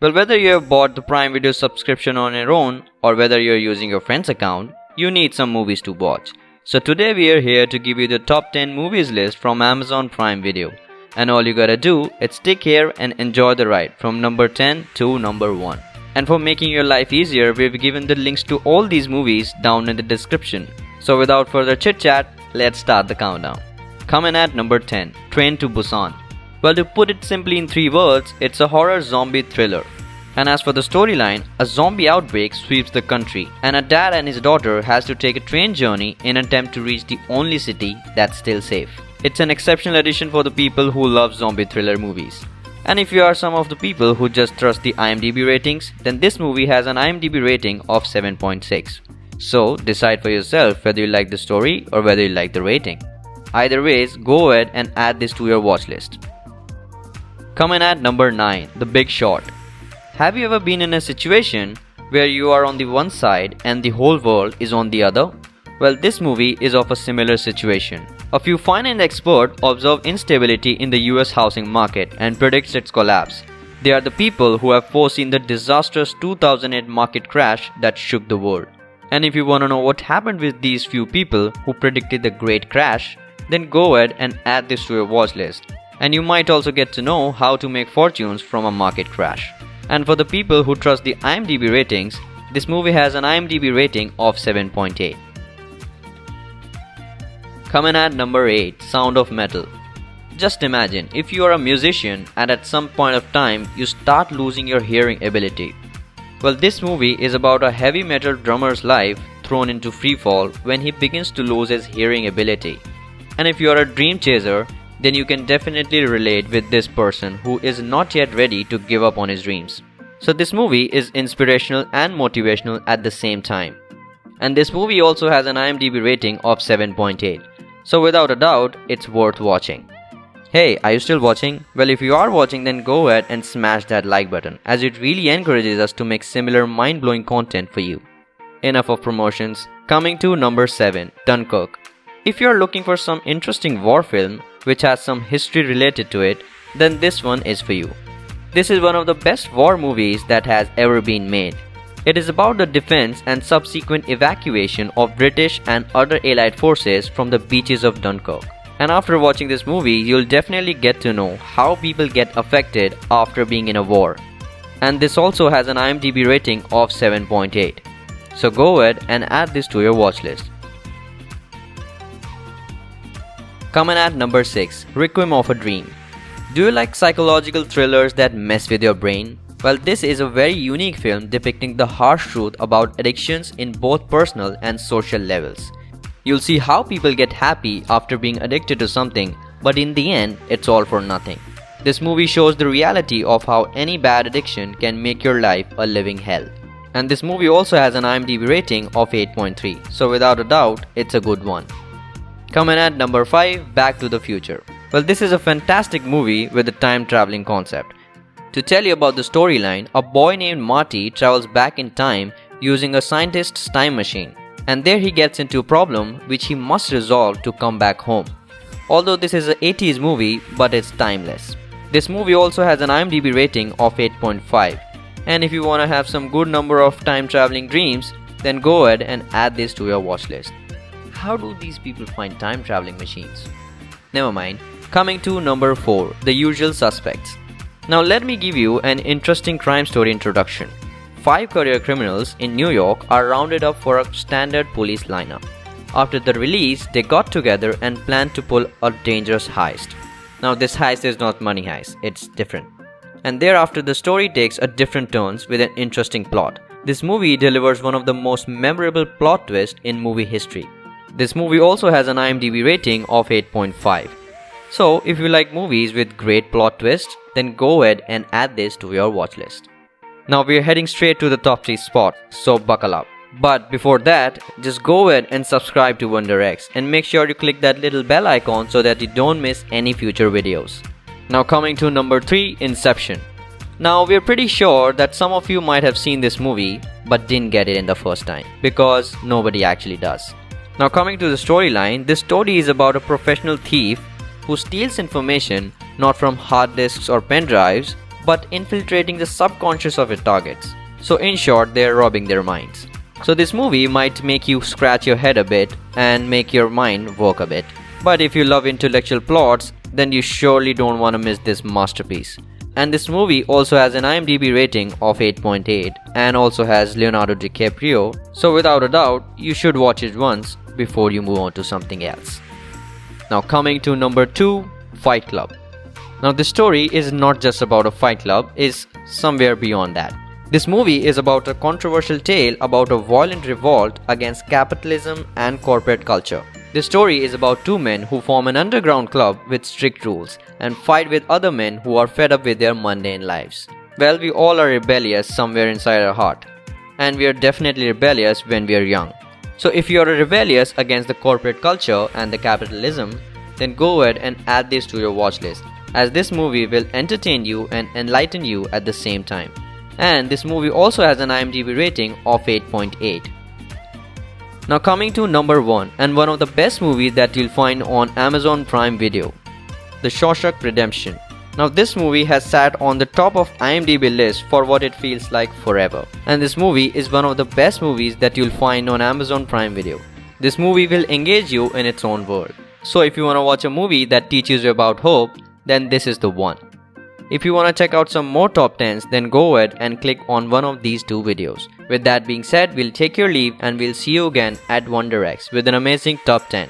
Well, whether you have bought the Prime Video subscription on your own or whether you're using your friend's account, you need some movies to watch. So today we are here to give you the top 10 movies list from Amazon Prime Video. And all you gotta do is stick here and enjoy the ride from number 10 to number 1. And for making your life easier, we've given the links to all these movies down in the description. So without further chit chat, let's start the countdown. Coming at number 10, Train to Busan. Well, to put it simply in 3 words, it's a horror zombie thriller. And as for the storyline, a zombie outbreak sweeps the country and a dad and his daughter has to take a train journey in an attempt to reach the only city that's still safe. It's an exceptional addition for the people who love zombie thriller movies. And if you are some of the people who just trust the IMDb ratings, then this movie has an IMDb rating of 7.6. So decide for yourself whether you like the story or whether you like the rating. Either ways, go ahead and add this to your watch list. Coming at number 9, The Big Short. Have you ever been in a situation where you are on the one side and the whole world is on the other? Well, this movie is of a similar situation. A few finance experts observe instability in the US housing market and predicts its collapse. They are the people who have foreseen the disastrous 2008 market crash that shook the world. And if you want to know what happened with these few people who predicted the great crash, then go ahead and add this to your watch list. And you might also get to know how to make fortunes from a market crash. And for the people who trust the IMDb ratings, this movie has an IMDb rating of 7.8. Coming at number 8, Sound of Metal. Just imagine if you are a musician and at some point of time you start losing your hearing ability. Well, this movie is about a heavy metal drummer's life thrown into freefall when he begins to lose his hearing ability. And if you are a dream chaser, then you can definitely relate with this person who is not yet ready to give up on his dreams. So this movie is inspirational and motivational at the same time. And this movie also has an IMDb rating of 7.8. So without a doubt, it's worth watching. Hey, are you still watching? Well, if you are watching, then go ahead and smash that like button, as it really encourages us to make similar mind-blowing content for you. Enough of promotions. Coming to number 7, Dunkirk. If you are looking for some interesting war film which has some history related to it, then this one is for you. This is one of the best war movies that has ever been made. It is about the defense and subsequent evacuation of British and other Allied forces from the beaches of Dunkirk. And after watching this movie, you'll definitely get to know how people get affected after being in a war. And this also has an IMDb rating of 7.8. So go ahead and add this to your watch list. Coming at number 6, Requiem of a Dream. Do you like psychological thrillers that mess with your brain? Well, this is a very unique film depicting the harsh truth about addictions in both personal and social levels. You'll see how people get happy after being addicted to something, but in the end, it's all for nothing. This movie shows the reality of how any bad addiction can make your life a living hell. And this movie also has an IMDb rating of 8.3, so without a doubt, it's a good one. Coming at number 5, Back to the Future. Well, this is a fantastic movie with a time-traveling concept. To tell you about the storyline, a boy named Marty travels back in time using a scientist's time machine. And there he gets into a problem which he must resolve to come back home. Although this is an 80s movie, but it's timeless. This movie also has an IMDb rating of 8.5. And if you want to have some good number of time-traveling dreams, then go ahead and add this to your watch list. How do these people find time-traveling machines? Never mind. Coming to number 4, The Usual Suspects. Now let me give you an interesting crime story introduction. 5 career criminals in New York are rounded up for a standard police lineup. After the release, they got together and planned to pull a dangerous heist. Now this heist is not money heist, it's different. And thereafter the story takes a different turns with an interesting plot. This movie delivers one of the most memorable plot twists in movie history. This movie also has an IMDb rating of 8.5. So if you like movies with great plot twists, then go ahead and add this to your watch list. Now we are heading straight to the top 3 spot, so buckle up. But before that, just go ahead and subscribe to Wonder X and make sure you click that little bell icon so that you don't miss any future videos. Now coming to number 3, Inception. Now we are pretty sure that some of you might have seen this movie but didn't get it in the first time, because nobody actually does. Now coming to the storyline, this story is about a professional thief who steals information not from hard disks or pen drives, but infiltrating the subconscious of its targets. So in short, they are robbing their minds. So this movie might make you scratch your head a bit and make your mind work a bit. But if you love intellectual plots, then you surely don't want to miss this masterpiece. And this movie also has an IMDb rating of 8.8 and also has Leonardo DiCaprio, so without a doubt, you should watch it once before you move on to something else. Now coming to number 2, Fight Club. Now this story is not just about a fight club, it's somewhere beyond that. This movie is about a controversial tale about a violent revolt against capitalism and corporate culture. The story is about two men who form an underground club with strict rules and fight with other men who are fed up with their mundane lives. Well, we all are rebellious somewhere inside our heart, and we are definitely rebellious when we are young. So if you are rebellious against the corporate culture and the capitalism, then go ahead and add this to your watch list, as this movie will entertain you and enlighten you at the same time. And this movie also has an IMDb rating of 8.8. Now coming to number 1 and one of the best movies that you'll find on Amazon Prime Video, The Shawshank Redemption. Now this movie has sat on the top of IMDb list for what it feels like forever. And this movie is one of the best movies that you'll find on Amazon Prime Video. This movie will engage you in its own world. So if you want to watch a movie that teaches you about hope, then this is the one. If you want to check out some more top 10s, then go ahead and click on one of these 2 videos. With that being said, we'll take your leave and we'll see you again at Wonder X with an amazing top 10.